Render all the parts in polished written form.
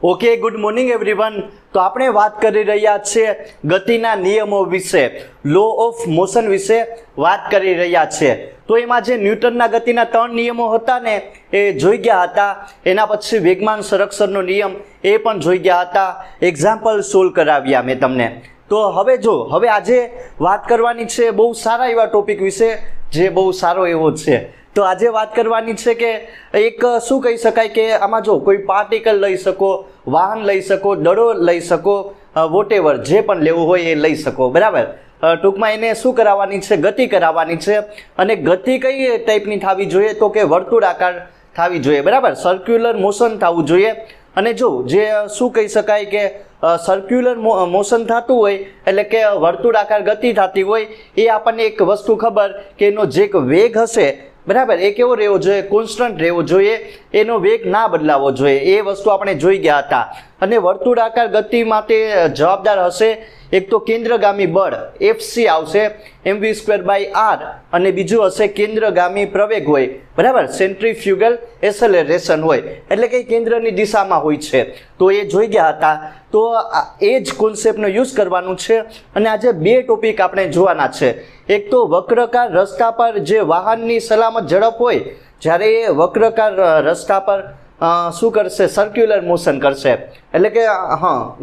Okay, good morning everyone. તો આપણે વાત કરી રહ્યા છીએ ગતિના નિયમો વિશે, લો ઓફ મોશન વિશે વાત કરી રહ્યા છીએ. તો એમાં જે ન્યૂટનના ગતિના 3 નિયમો હતા ને એ જોઈ ગયા હતા. એના પછી વેગમાન સંરક્ષણનો નિયમ એ પણ જોઈ ગયા હતા. એક્ઝામ્પલ સોલ્વ કરાવ્યા મેં તમને. તો હવે આજે વાત કરવાની છે બહુ સારા એવા ટોપિક વિશે, જે બહુ સારો એવો છે. તો આજે વાત કરવાની છે કે એક શું કહી શકાય કે આમાં જો કોઈ પાર્ટિકલ લઈ શકો, વાહન લઈ શકો, દડો લઈ શકો, વોટેવર જે પણ લેવું હોય એ લઈ શકો, બરાબર. ટૂંકમાં એને શું કરાવવાની છે? ગતિ કરાવવાની છે. અને ગતિ કઈ ટાઈપની થવી જોઈએ? તો કે વર્તુળાકાર થવી જોઈએ, બરાબર. સર્ક્યુલર મોશન થવું જોઈએ. અને જો જે શું કહી શકાય કે સર્ક્યુલર મોશન થતું હોય એટલે કે વર્તુળાકાર ગતિ થતી હોય, એ આપણને એક વસ્તુ ખબર કે એનો જે વેગ હશે, બરાબર, એ કેવો રહેવો જોઈએ? કોન્સ્ટન્ટ રહેવો જોઈએ. એનો વેગ ના બદલાવો જોઈએ. એ વસ્તુ આપણે જોઈ ગયા હતા. અને વર્તુળાકાર ગતિ માટે જવાબદાર હશે એક તો કેન્દ્રગામી બળ FC આવશે mv²/r, અને બીજું હશે કેન્દ્રગામી પ્રવેગ હોય, બરાબર, સેન્ટ્રીફ્યુગલ એસેલરેશન હોય, એટલે કે કેન્દ્રની દિશામાં હોય છે. તો એ જોઈ ગયા હતા. તો એ જ કોન્સેપ્ટનો યુઝ કરવાનું છે. અને આજે 2 ટોપિક આપણે જોવાના છે. એક તો વક્રકાર રસ્તા પર જે વાહનની સલામત ઝડપ હોય, જ્યારે એ વક્રકાર રસ્તા પર શું કરશે? સર્ક્યુલર મોશન કરશે, એટલે કે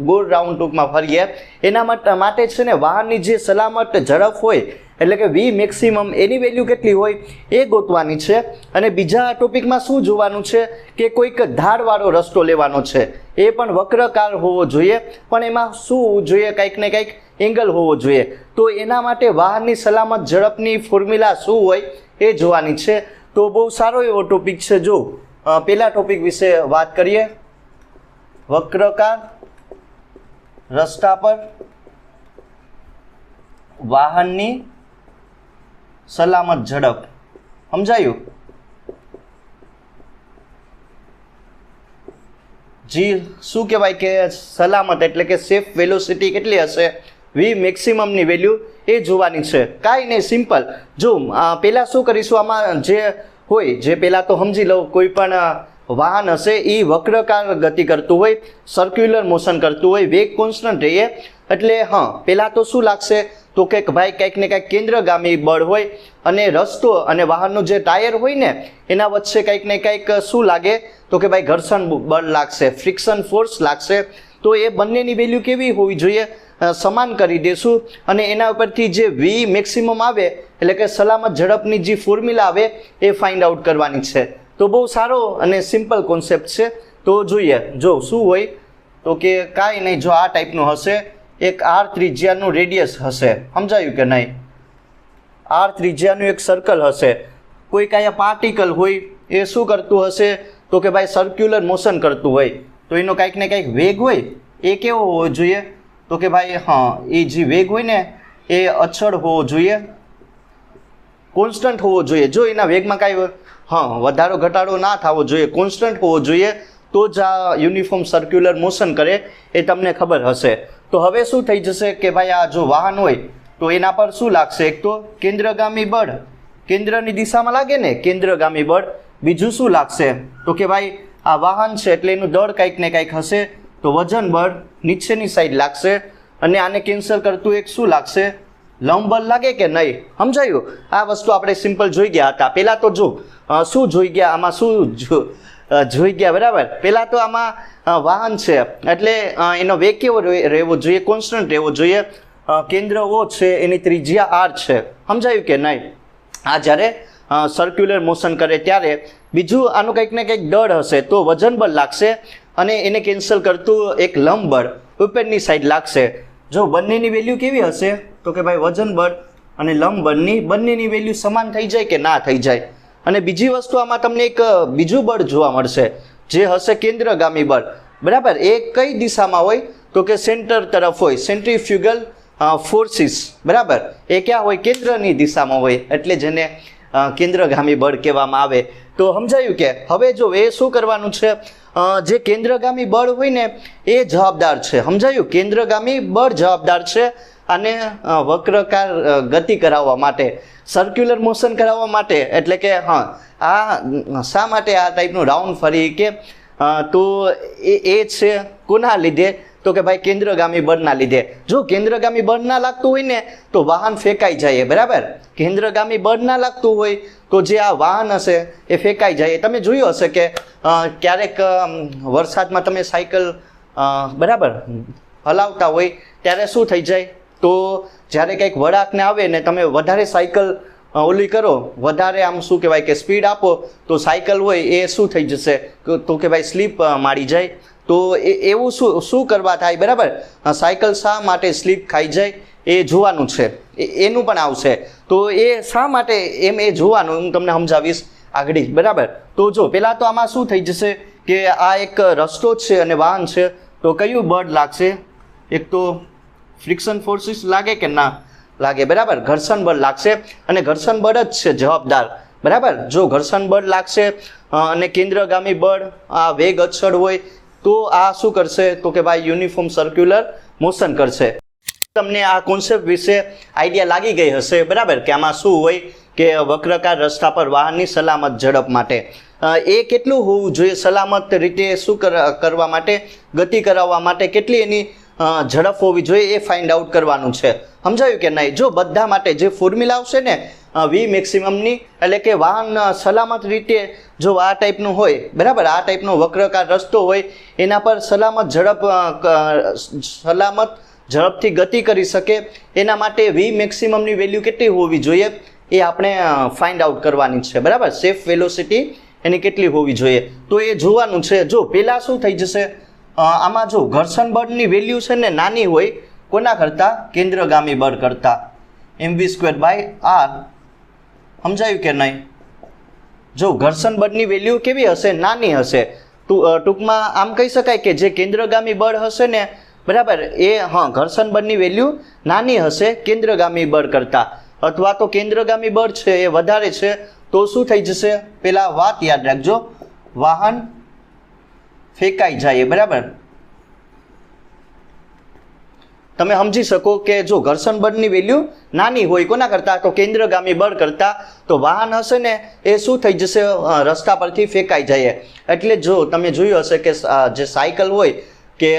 ગોળ રાઉન્ડ ટૂંકમાં ફરીએ. એના માટે છે ને વાહનની જે સલામત ઝડપ હોય, એટલે કે V મેક્સિમમ, એની વેલ્યુ કેટલી હોય એ ગોતવાની છે. અને બીજા ટોપિકમાં શું જોવાનું છે કે કોઈક ધારવાળો રસ્તો લેવાનો છે. એ પણ વક્રકાર હોવો જોઈએ, પણ એમાં શું હોવું જોઈએ? કંઈક ને કંઈક એંગલ હોવો જોઈએ. તો એના માટે વાહનની સલામત ઝડપની ફોર્મ્યુલા શું હોય એ જોવાની છે. તો બહુ સારો એવો ટોપિક છે. જો પહેલા ટોપિક વિશે વાત કરીએ, વક્રકાર રસ્તા પર વાહનની સલામત ઝડપ. સમજાયું? જી શું કહેવાય કે સલામત એટલે કે સેફ વેલોસિટી કેટલી હશે? V મેક્સિમમની વેલ્યુ એ જોવાની છે. કાંઈ નહીં, સિમ્પલ. જો પહેલાં શું કરીશું, આમાં જે હોય જે પહેલાં તો સમજી લો. કોઈ પણ વાહન હશે એ વક્રકાર ગતિ કરતું હોય, સર્ક્યુલર મોશન કરતું હોય, વેગ કોન્સ્ટન્ટ રહીએ, એટલે પહેલાં તો શું લાગશે? તો કે ભાઈ કંઈક ને કંઈક કેન્દ્રગામી બળ હોય, અને રસ્તો અને વાહનનું જે ટાયર હોય ને એના વચ્ચે કંઈક ને કંઈક શું લાગે? તો કે ભાઈ ઘર્ષણ બળ લાગશે, ફ્રિક્શન ફોર્સ લાગશે. તો એ બંનેની વેલ્યુ કેવી હોવી જોઈએ? સમાન કરી દેશું. અને એના ઉપરથી જે V મેક્સિમમ આવે, એટલે કે સલામત ઝડપની જે ફોર્મ્યુલા આવે એ ફાઇન્ડ આઉટ કરવાની છે. તો બહુ સારો અને સિમ્પલ કોન્સેપ્ટ છે. તો જોઈએ, જો શું હોય તો કે કાંઈ નહીં, જો આ ટાઈપનું હશે, એક R ત્રિજ્યાનું રેડિયસ હશે. સમજાયું કે નહીં? R ત્રિજ્યાનું એક સર્કલ હશે. કોઈ કાંઈ પાર્ટિકલ હોય એ શું કરતું હશે? તો કે ભાઈ સર્ક્યુલર મોશન કરતું હોય. તો એનો કંઈક ને કંઈક વેગ હોય. એ કેવો હોવો જોઈએ? તો કે ભાઈ એ જે વેગ હોય ને એ અચળ હોવો જોઈએ, કોન્સ્ટન્ટ હોવો જોઈએ. જો એના વેગમાં કાંઈ વધારો ઘટાડો ના થવો જોઈએ, કોન્સ્ટન્ટ હોવો જોઈએ. તો જ આ યુનિફોર્મ સર્ક્યુલર મોશન કરે એ તમને ખબર હશે. તો હવે શું થઈ જશે કે ભાઈ આ જો વાહન હોય તો એના પર શું લાગશે? એક તો કેન્દ્રગામી બળ, કેન્દ્રની દિશામાં લાગે ને કેન્દ્રગામી બળ. બીજું શું લાગશે? તો કે ભાઈ આ વાહન છે એટલે એનું દળ કંઈક ને કંઈક હશે, તો વજન બળ નીચેની સાઈડ લાગશે. અને આને કેન્સલ કરતું એક શું લાગશે? લંબ બળ લાગે કે નહીં? સમજાયું? આ વસ્તુ આપણે સિમ્પલ જોઈ ગયા હતા. પહેલાં તો જો શું જોઈ ગયા, આમાં શું જોઈ ગયા, બરાબર. પહેલાં તો આમાં વાહન છે એટલે એનો વેગ કેવો રહેવો જોઈએ? કોન્સ્ટન્ટ રહેવો જોઈએ. કેન્દ્ર O છે, એની ત્રિજ્યા R છે. સમજાયું કે નહીં? આ જ્યારે સર્ક્યુલર મોશન કરે ત્યારે. બીજું આનું કંઈક ને કંઈક દળ હશે, તો વજન બળ લાગશે. અને એને કેન્સલ કરતું એક લંબ બળ ઉપરની સાઈડ લાગશે. જો બંનેની વેલ્યુ કેવી હશે? તો કે ભાઈ વજન બળ અને લંબ બળની બંનેની વેલ્યુ સમાન થઈ જાય કે ના થઈ જાય? અને બીજી વસ્તુ આમાં તમને એક બીજું બળ જોવા મળશે, જે હશે કેન્દ્રગામી બળ, બરાબર. એ કઈ દિશામાં હોય? તો કે સેન્ટર તરફ હોય, સેન્ટ્રીફ્યુગલ ફોર્સિસ, બરાબર. એ ક્યાં હોય? કેન્દ્રની દિશામાં હોય, એટલે જેને કેન્દ્રગામી બળ કહેવામાં આવે. તો સમજાયું કે હવે જો એ શું કરવાનું છે? જે કેન્દ્રગામી બળ હોય ને એ જવાબદાર છે. સમજાયું? કેન્દ્રગામી બળ જવાબદાર છે. અને વક્રકાર ગતિ કરાવવા માટે, સર્ક્યુલર મોશન કરાવવા માટે, એટલે કે આ શા માટે આ ટાઈપનું રાઉન્ડ ફરી કે તો એ છે કોના લીધે? તો કે ભાઈ કેન્દ્રગામી બળના લીધે. જો કેન્દ્રગામી બળ ના લાગતું હોય ને તો વાહન ફેંકાઈ જાય, બરાબર. કેન્દ્રગામી બળ ના લાગતું હોય તો જે આ વાહન હશે એ ફેંકાઈ જાય. તમે જોયું હશે કે ક્યારેક વરસાદમાં તમે સાયકલ બરાબર હલાવતા હોય ત્યારે શું થઈ જાય? તો જ્યારે કંઈક વળાંકને આવે ને તમે વધારે સાયકલ ઓલી કરો, વધારે આમ શું કહેવાય કે સ્પીડ આપો તો સાયકલ હોય એ શું થઈ જશે? તો કે ભાઈ સ્લીપ મારી જાય. તો એવું શું કરવા થાય? બરાબર, સાયકલ શા માટે સ્લીપ ખાઈ જાય એ જોવાનું છે, એનું પણ આવશે. તો એ શા માટે એમ એ જોવાનું હું તમને સમજાવીશ આગળ, બરાબર. તો જો પહેલાં તો આમાં શું થઈ જશે કે આ એક રસ્તો જ છે અને વાહન છે, તો કયું બળ લાગશે? એક તો ફ્રિક્શન ફોર્સિસ લાગે કે ના લાગે? બરાબર, ઘર્ષણ બળ લાગશે અને ઘર્ષણ બળ જ છે જવાબદાર, બરાબર. જો ઘર્ષણ બળ લાગશે અને કેન્દ્રગામી બળ આ વેગ અચળ હોય તો આ શું કરશે? તો કે ભાઈ યુનિફોર્મ સર્ક્યુલર મોશન કરશે. તમને આ કોન્સેપ્ટ વિશે આઈડિયા લાગી ગઈ હશે, બરાબર, કે આમાં શું હોય કે વક્રાકાર રસ્તા પર વાહનની સલામત ઝડપ માટે એ કેટલું હોવું જોઈએ? સલામત રીતે શું કરવા માટે? ગતિ કરાવવા માટે કેટલી એની ઝડપ હોવી જોઈએ એ ફાઇન્ડ આઉટ કરવાનું છે. સમજાયું કે નહીં? જો બધા માટે જે ફોર્મ્યુલા આવશે ને વી મેક્સિમમની, એટલે કે વાહન સલામત રીતે જો આ ટાઈપનું હોય, બરાબર, આ ટાઈપનો વક્રાકાર રસ્તો હોય એના પર સલામત ઝડપથી ગતિ કરી શકે એના માટે વી મેક્સિમમની વેલ્યુ કેટલી હોવી જોઈએ એ આપણે ફાઇન્ડ આઉટ કરવાની છે, બરાબર. સેફ વેલોસિટી એની કેટલી હોવી જોઈએ તો એ જોવાનું છે. જો પહેલાં શું થઈ જશે આમાં, જો ઘર્ષણ બળની વેલ્યુ છે ને નાની હોય કોના કરતાં? કેન્દ્રગામી બળ કરતાં, mv²/r. સમજાયું કે નહીં? જો ઘર્ષણ બળની વેલ્યુ કેવી હશે? નાની હશે. ટૂંકમાં આમ કહી શકાય કે જે કેન્દ્રગામી બળ હશે ને, બરાબર, એ ઘર્ષણ બળની વેલ્યુ નાની હશે કેન્દ્રગામી બળ કરતાં, અથવા તો કેન્દ્રગામી બળ છે એ વધારે છે તો શું થઈ જશે? પેલા વાત યાદ રાખજો, વાહન ફેંકાઈ જાય, બરાબર. તમે સમજી શકો કે જો ઘર્ષણ બળની વેલ્યુ નાની હોય કોના કરતાં? તો કેન્દ્રગામી બળ કરતાં, તો વાહન હશે ને એ શું થઈ જશે? રસ્તા પરથી ફેંકાઈ જાય. એટલે જો તમે જોયું હશે કે જે સાયકલ હોય કે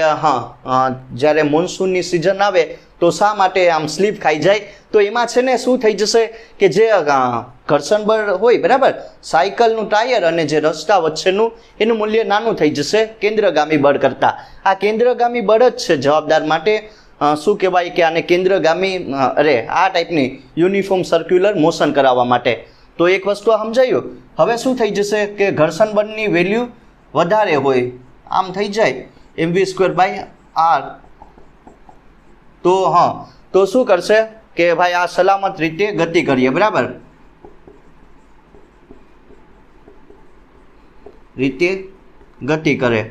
જ્યારે મોન્સૂનની સિઝન આવે તો શા માટે આમ સ્લીપ ખાઈ જાય? તો એમાં છે ને શું થઈ જશે કે જે ઘર્ષણ બળ હોય, બરાબર, સાયકલનું ટાયર અને જે રસ્તા વચ્ચેનું એનું મૂલ્ય નાનું થઈ જશે કેન્દ્રગામી બળ કરતાં. આ કેન્દ્રગામી બળ જ છે જવાબદાર માટે શું કહેવાય કે આને કેન્દ્રગામી આ ટાઈપની યુનિફોર્મ સર્ક્યુલર મોશન કરાવવા માટે. તો એક વસ્તુ સમજાયું. હવે શું થઈ જશે કે ઘર્ષણ બળની વેલ્યુ વધારે હોય, આમ થઈ જાય mv²/r. તો શું કરશે કે ભાઈ આ સલામત રીતે ગતિ કરીએ, બરાબર, રીતે ગતિ કરે.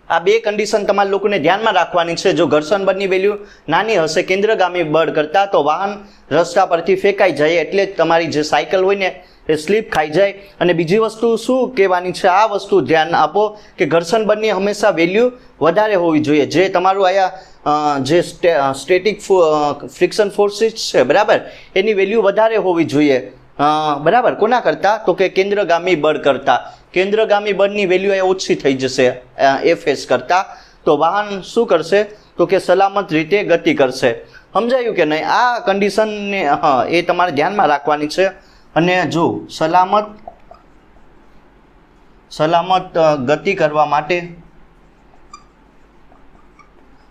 આ બે કન્ડિશન તમારા લોકોને ધ્યાનમાં રાખવાની છે. જો ઘર્ષણ બળની વેલ્યુ નાની હશે કેન્દ્રગામી બળ કરતાં તો વાહન રસ્તા પરથી ફેંકાઈ જાય, એટલે જ તમારી જે સાયકલ હોય ને એ સ્લીપ ખાઈ જાય. અને બીજી વસ્તુ શું કહેવાની છે? આ વસ્તુ ધ્યાન આપો કે ઘર્ષણ બળની હંમેશા વેલ્યુ વધારે હોવી જોઈએ. જે તમારું અહીંયા જે સ્ટેટિક ફ્રિક્શન ફોર્સિસ છે, બરાબર, એની વેલ્યુ વધારે હોવી જોઈએ, બરાબર, કોના કરતાં? તો કે કેન્દ્રગામી બળ કરતાં. કેન્દ્રગામી બળની વેલ્યુ એ ઓછી થઈ જશે fs કરતાં, તો વાહન શું કરશે? તો કે સલામત રીતે ગતિ કરશે. સમજાયું કે નહીં? આ કન્ડિશનને એ તમારે ધ્યાનમાં રાખવાની છે. અને જો સલામત ગતિ કરવા માટે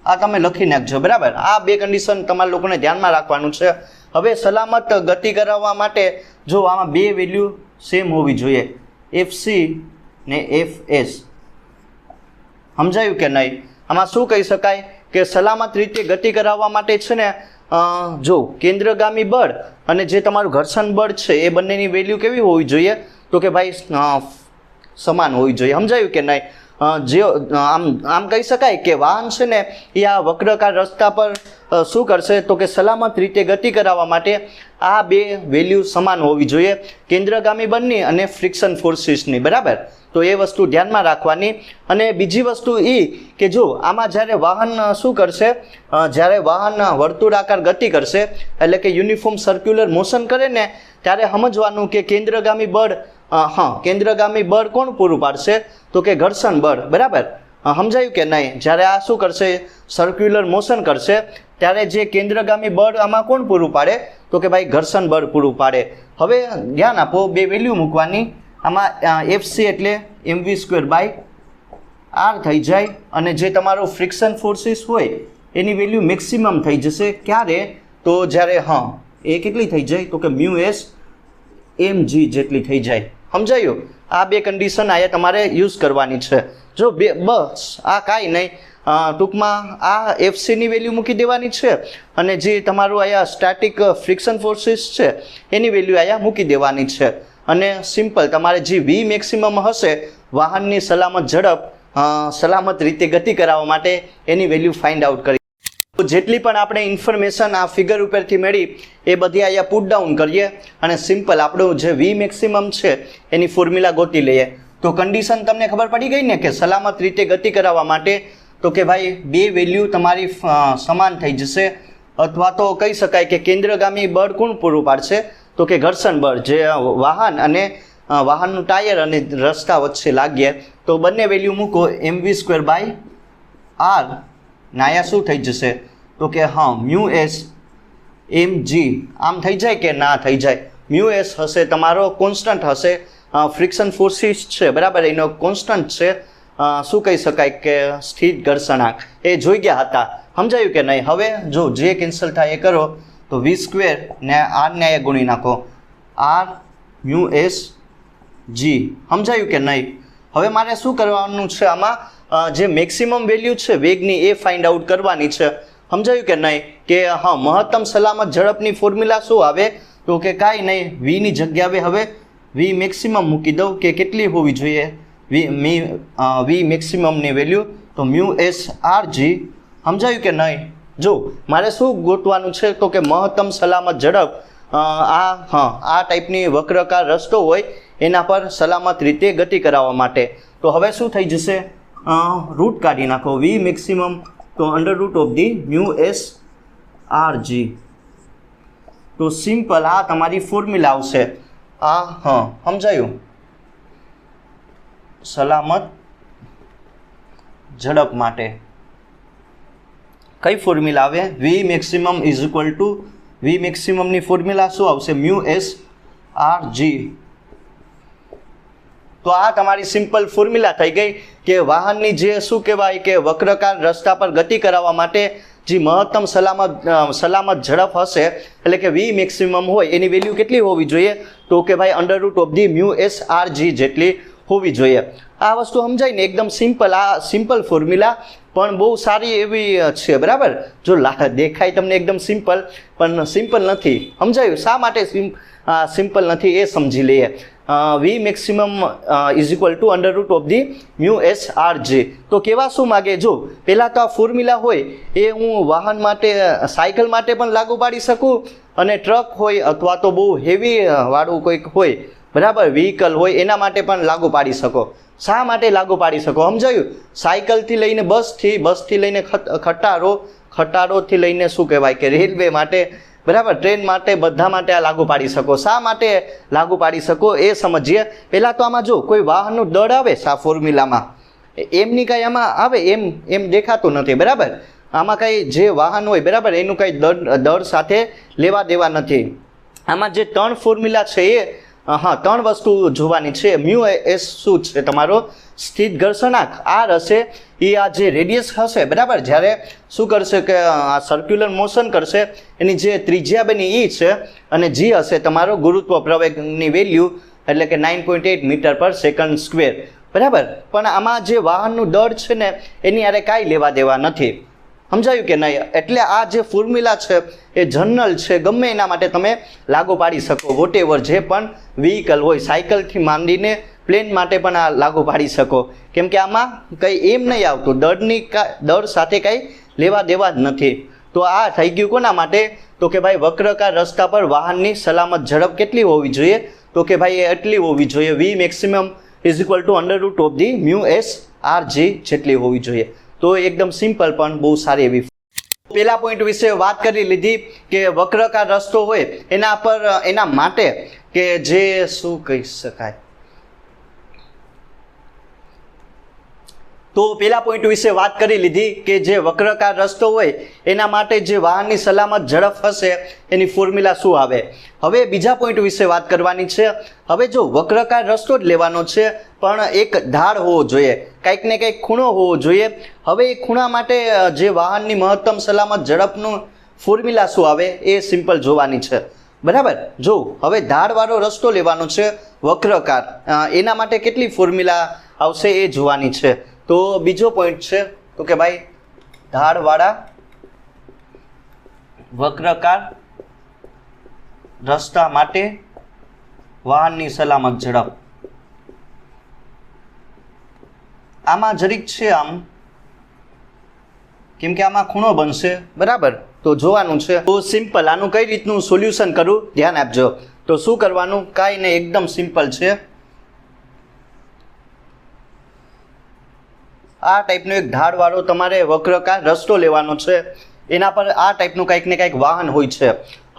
આ તમે લખી નાખજો, બરાબર. આ બે કન્ડિશન તમારા લોકોને ધ્યાનમાં રાખવાનું છે. હવે સલામત ગતિ કરાવવા માટે જો આમાં બે વેલ્યુ સેમ હોવી જોઈએ, fc ને fs. સમજાયું કે નહીં? આમાં શું કહી શકાય કે સલામત રીતે ગતિ કરાવવા માટે છે ને જો કેન્દ્રગામી બળ અને જે તમારું ઘર્ષણ બળ છે એ બંનેની વેલ્યુ કેવી હોવી જોઈએ? તો કે ભાઈ સમાન હોવી જોઈએ. સમજાયું કે નહીં? જે આમ કહી શકાય કે વાહન છે ને એ આ વક્રાકાર રસ્તા પર શું કરશે? તો કે સલામત રીતે ગતિ કરાવવા માટે આ બે વેલ્યુ સમાન હોવી જોઈએ, કેન્દ્રગામી બળની અને ફ્રિક્શન ફોર્સિસની, બરાબર. તો એ વસ્તુ ધ્યાનમાં રાખવાની. અને બીજી વસ્તુ એ કે જો આમાં જ્યારે વાહન શું કરશે, જ્યારે વાહન વર્તુળાકાર ગતિ કરશે એટલે કે યુનિફોર્મ સર્ક્યુલર મોશન કરે ને ત્યારે સમજવાનું કે કેન્દ્રગામી બળ હા કેન્દ્રગામી બળ કોણ પૂરું પાડશે તો કે ઘર્ષણ બળ, બરાબર. સમજાયું કે નહીં? જ્યારે આ શું કરશે, સર્ક્યુલર મોશન કરશે ત્યારે જે કેન્દ્રગામી બળ આમાં કોણ પૂરું પાડે તો કે ભાઈ ઘર્ષણ બળ પૂરું પાડે. હવે ધ્યાન આપો, બે વેલ્યુ મૂકવાની. આમાં એફસી એટલે mv²/r થઈ જાય અને જે તમારો ફ્રિક્શન ફોર્સિસ હોય એની વેલ્યુ મેક્સિમમ થઈ જશે. ક્યારે? તો જ્યારે એ કેટલી થઈ જાય તો કે μs mg જેટલી થઈ જાય. સમજાયું? આ બે કન્ડિશન આયા તમારે યુઝ કરવાની છે. જો બસ આ કાંઈ નહીં, ટૂંકમાં આ એફસીની વેલ્યુ મૂકી દેવાની છે અને જે તમારું અહીંયા સ્ટેટિક ફ્રિક્શન ફોર્સિસ છે એની વેલ્યુ અહીંયા મૂકી દેવાની છે. અને સિમ્પલ તમારે જે વી મેક્સિમમ હશે વાહનની સલામત ઝડપ સલામત રીતે ગતિ કરાવવા માટે એની વેલ્યુ ફાઇન્ડ આઉટ કરી. જેટલી પણ આપણે ઇન્ફોર્મેશન આ ફિગર ઉપરથી મેળવી એ બધી અહીંયા પુટ ડાઉન કરીએ અને સિમ્પલ આપણું જે વી મેક્સિમમ છે એની ફોર્મ્યુલા ગોતી લઈએ. તો કન્ડિશન તમને ખબર પડી ગઈ ને કે સલામત રીતે ગતિ કરાવવા માટે તો કે ભાઈ બે વેલ્યુ તમારી સમાન થઈ જશે, અથવા તો કહી શકાય કે કેન્દ્રગામી બળ કોણ પૂરું પાડશે તો કે ઘર્ષણ બળ, જે વાહન અને વાહનનું ટાયર અને રસ્તા વચ્ચે લાગીએ તો બંને વેલ્યુ મૂકો mv²/r નાયા શું થઈ જશે તો કે μs mg. આમ થઈ જાય કે ના થઈ જાય? μs હશે તમારો કોન્સ્ટન્ટ હશે, ફ્રિક્શન ફોર્સિસ છે બરાબર એનો કોન્સ્ટન્ટ છે, શું કહી શકાય કે સ્થિર ઘર્ષણાંક એ જોઈ ગયા હતા. સમજાયું કે નહીં? હવે જો જે કેન્સલ થાય એ કરો તો v² ને r ને એ ગુણી નાખો, r μs g. સમજાયું કે નહીં? હવે મારે શું કરવાનું છે આમાં, જે મેક્સિમમ વેલ્યુ છે વેગની એ ફાઇન્ડ આઉટ કરવાની છે. સમજાયું કે નહીં? કે મહત્તમ સલામત ઝડપની ફોર્મ્યુલા શું આવે તો કે કાંઈ નહીં, વીની જગ્યાએ હવે વી મેક્સિમમ મૂકી દઉં કે કેટલી હોવી જોઈએ વી મેક્સિમમની વેલ્યુ તો μs rg. સમજાયું કે નહીં? જો મારે શું ગોતવાનું છે તો કે મહત્તમ સલામત ઝડપ આ ટાઈપની વક્રકાર રસ્તો હોય એના પર સલામત રીતે ગતિ કરાવવા માટે. તો હવે શું થઈ જશે, રૂટ કાઢી નાખો, વી મેક્સિમમ તો √of μs rg. તો સિમ્પલ આ તમારી ફોર્મ્યુલા આવશે. સમજાયું? સલામત ઝડપ માટે કઈ ફોર્મ્યુલા આવે? V maximum is equal to V મેક્સિમમની ફોર્મ્યુલા શું આવશે μs rg. તો આ તમારી સિમ્પલ ફોર્મ્યુલા થઈ ગઈ કે વાહનની જે શું કહેવાય કે વક્રકાર રસ્તા પર ગતિ કરાવવા માટે જે મહત્તમ સલામત ઝડપ હશે એટલે કે વી મેક્સિમમ હોય એની વેલ્યુ કેટલી હોવી જોઈએ તો કે ભાઈ √of μs rg જેટલી હોવી જોઈએ. આ વસ્તુ સમજાય ને? એકદમ સિમ્પલ. આ સિમ્પલ ફોર્મ્યુલા પણ બહુ સારી એવી છે બરાબર. જો દેખાય તમને એકદમ સિમ્પલ પણ સિમ્પલ નથી. સમજાયું? શા માટે સિમ્પલ નથી એ સમજી લઈએ. V maximum is equal to √of μs rg. તો કેવા શું માગે? જો પહેલાં તો આ ફોર્મ્યુલા હોય એ હું વાહન માટે સાયકલ માટે પણ લાગુ પાડી શકું અને ટ્રક હોય અથવા તો બહુ હેવી વાળું કોઈક હોય બરાબર વ્હીકલ હોય એના માટે પણ લાગુ પાડી શકો. શા માટે લાગુ પાડી શકો? સમજાયું? સાયકલથી લઈને બસથી લઈને ખટારોથી લઈને શું કહેવાય કે રેલવે માટે બરાબર ટ્રેન માટે બધા માટે આ લાગુ પાડી શકો. શા માટે લાગુ પાડી શકો એ સમજીએ. પહેલાં તો આમાં જો કોઈ વાહનનું દળ આવે આ ફોર્મ્યુલામાં એમની કાંઈ આમાં આવે એમ દેખાતું નથી બરાબર. આમાં કાંઈ જે વાહન હોય બરાબર એનું કાંઈ દળ સાથે લેવા દેવા નથી. આમાં જે 3 ફોર્મ્યુલા છે એ ત્રણ વસ્તુ જોવાની છે. μs શું છે તમારો સ્થિત ઘર્ષણાંક, r હશે એ આ જે રેડિયસ હશે બરાબર જ્યારે શું કરશે કે આ સર્ક્યુલર મોશન કરશે એની જે ત્રિજ્યા બની એ છે અને g હશે તમારો ગુરુત્વ પ્રવેગની વેલ્યુ એટલે કે 9.8 મીટર/સેકન્ડ² બરાબર. પણ આમાં જે વાહનનું દળ છે ને એની આરે કાંઈ લેવા દેવા નથી. સમજાયું કે નહીં? એટલે આ જે ફોર્મ્યુલા છે એ જનરલ છે, ગમે એના માટે તમે લાગુ પાડી શકો. વોટેવર જે પણ વ્હીકલ હોય સાયકલથી માંડીને પ્લેન માટે પણ આ લાગુ પાડી શકો. કેમ કે આમાં કંઈ એમ નહીં આવતું, દળ સાથે કંઈ લેવા દેવા જ નથી. તો આ થઈ ગયું કોના માટે તો કે ભાઈ વક્રકાર રસ્તા પર વાહનની સલામત ઝડપ કેટલી હોવી જોઈએ તો કે ભાઈ એટલી હોવી જોઈએ V maximum is equal to √of μs rg જેટલી હોવી જોઈએ. તો એકદમ સિમ્પલ પણ બહુ સારી એવી. પહેલા પોઈન્ટ વિશે વાત કરી લીધી કે વક્રકાર રસ્તો હોય એના માટે કે જે શું કહી શકાય તો પેલા પોઈન્ટ વિશે વાત કરી લીધી કે જે વક્રકાર રસ્તો હોય એના માટે જે વાહનની સલામત ઝડપ હશે એની ફોર્મ્યુલા શું આવે. હવે બીજા પોઈન્ટ વિશે વાત કરવાની છે. હવે જો વક્રકાર રસ્તો જ લેવાનો છે પણ એક ઢાળ હોવો જોઈએ, કંઈક ને કંઈક ખૂણો હોવો જોઈએ. હવે એ ખૂણા માટે જે વાહનની મહત્તમ સલામત ઝડપનું ફોર્મ્યુલા શું આવે એ સિમ્પલ જોવાની છે. બરાબર. જો હવે ઢાળવાળો રસ્તો લેવાનો છે વક્રકાર, એના માટે કેટલી ફોર્મ્યુલા આવશે એ જોવાની છે. તો બીજો પોઈન્ટ છે તો કે ભાઈ ઢાળવાળા વક્રકાર રસ્તા માટે વાહનની સલામત ઝડપ. આમાં જરીક છે આમ, કેમ કે આમાં ખૂણો બનશે. બરાબર. તો જોવાનું છે. તો સિમ્પલ આનું કઈ રીતનું સોલ્યુશન કરું ધ્યાન આપજો. તો શું કરવાનું, કાંઈ નહીં, એકદમ સિમ્પલ છે. આ ટાઈપનો એક ઢાળવાળો તમારે વક્રકાર રસ્તો લેવાનો છે, એના પર આ ટાઈપનું કંઈક ને કંઈક વાહન હોય છે.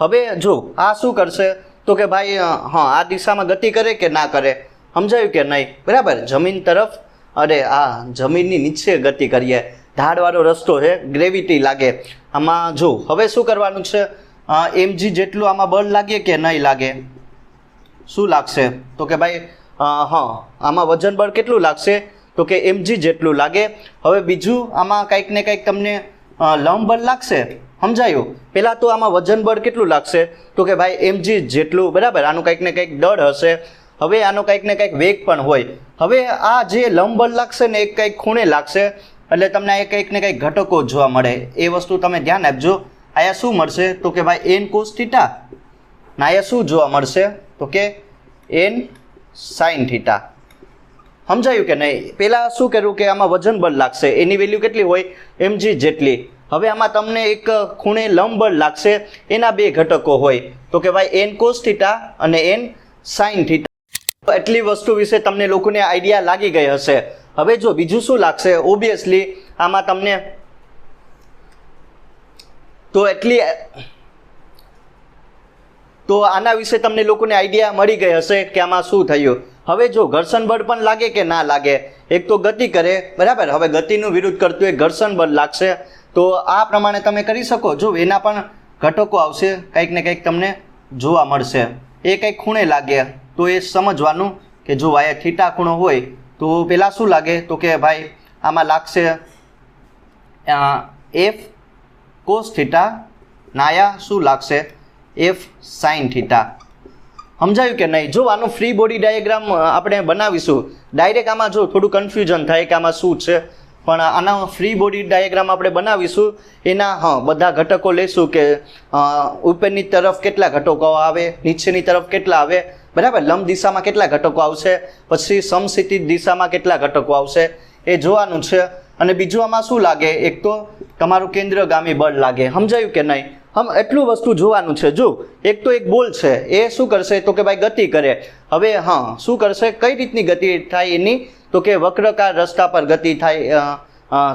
હવે જો આ શું કરશે તો કે ભાઈ હા આ દિશામાં ગતિ કરે કે ના કરે, સમજાયું કે નહીં. બરાબર. જમીન તરફ, અરે આ જમીનની નીચે ગતિ કરીએ, ઢાળવાળો રસ્તો છે, ગ્રેવિટી લાગે આમાં. જો હવે શું કરવાનું છે, mg જેટલું આમાં બળ લાગે કે નહીં લાગે, શું લાગશે તો કે ભાઈ હા આમાં વજન બળ કેટલું લાગશે તો કે mg જેટલું લાગે. હવે બીજું આમાં કંઈક ને કંઈક તમને લંબ બળ લાગશે, સમજાયું. પહેલાં તો આમાં વજન બળ કેટલું લાગશે તો કે ભાઈ mg જેટલું. બરાબર. આનું કંઈક ને કંઈક દળ હશે. હવે આનો કંઈક ને કંઈક વેગ પણ હોય. હવે આ જે લંબ બળ લાગશે ને એક કંઈક ખૂણે લાગશે, એટલે તમને એ કંઈક ને કંઈક ઘટકો જોવા મળે. એ વસ્તુ તમે ધ્યાન આપજો. અહીંયા શું મળશે તો કે ભાઈ n cos થીટા, ને અહીંયા શું જોવા મળશે તો કે n sin થીટા. સમજાયું કે નહીં. પહેલાં શું કર્યું કે આમાં વજન બળ લાગશે, એની વેલ્યુ કેટલી હોય mg જેટલી. હવે આમાં તમને એક ખૂણે લંબ બળ લાગશે, એના બે ઘટકો હોય તો કે ભાઈ n cos થીટા અને n sin થીટા. એટલી વસ્તુ વિશે તમને લોકોને આઈડિયા લાગી ગઈ હશે. હવે જો બીજું શું લાગશે, ઓબ્વિયસલી આમાં તમને તો આના વિશે તમને લોકોને આઈડિયા મળી ગઈ હશે કે આમાં શું થયું. હવે જો ઘર્ષણ બળ પણ લાગે કે ના લાગે, એક તો ગતિ કરે. બરાબર. હવે ગતિનું વિરુદ્ધ કરતું એક ઘર્ષણ બળ લાગશે. તો આ પ્રમાણે તમે કરી શકો. જો એના પણ ઘટકો આવશે, કંઈક ને કંઈક તમને જોવા મળશે. એ કંઈક ખૂણે લાગે તો એ સમજવાનું કે જો અહીંયા થીટા ખૂણો હોય તો પહેલાં શું લાગે તો કે ભાઈ આમાં લાગશે f cos થીટા, નાયા શું લાગશે f sin થીટા. સમજાયું કે નહીં. જો આનું ફ્રી બોડી ડાયાગ્રામ આપણે બનાવીશું ડાયરેક્ટ, આમાં જો થોડું કન્ફ્યુઝન થાય કે આમાં શું છે, પણ આના ફ્રી બોડી ડાયાગ્રામ આપણે બનાવીશું. એના બધા ઘટકો લઈશું કે ઉપરની તરફ કેટલા ઘટકો આવે, નીચેની તરફ કેટલા આવે. બરાબર. લંબ દિશામાં કેટલા ઘટકો આવશે, પછી સમક્ષિતિજ દિશામાં કેટલા ઘટકો આવશે એ જોવાનું છે. અને બીજું આમાં શું લાગે, એક તો તમારું કેન્દ્રગામી બળ લાગે. સમજાયું કે નહીં. એટલું વસ્તુ જોવાનું છે. જો એક તો એક બોલ છે, એ શું કરશે તો કે ભાઈ ગતિ કરે. હવે શું કરશે, કઈ રીતની ગતિ થાય એની તો કે વક્રકાર રસ્તા પર ગતિ થાય,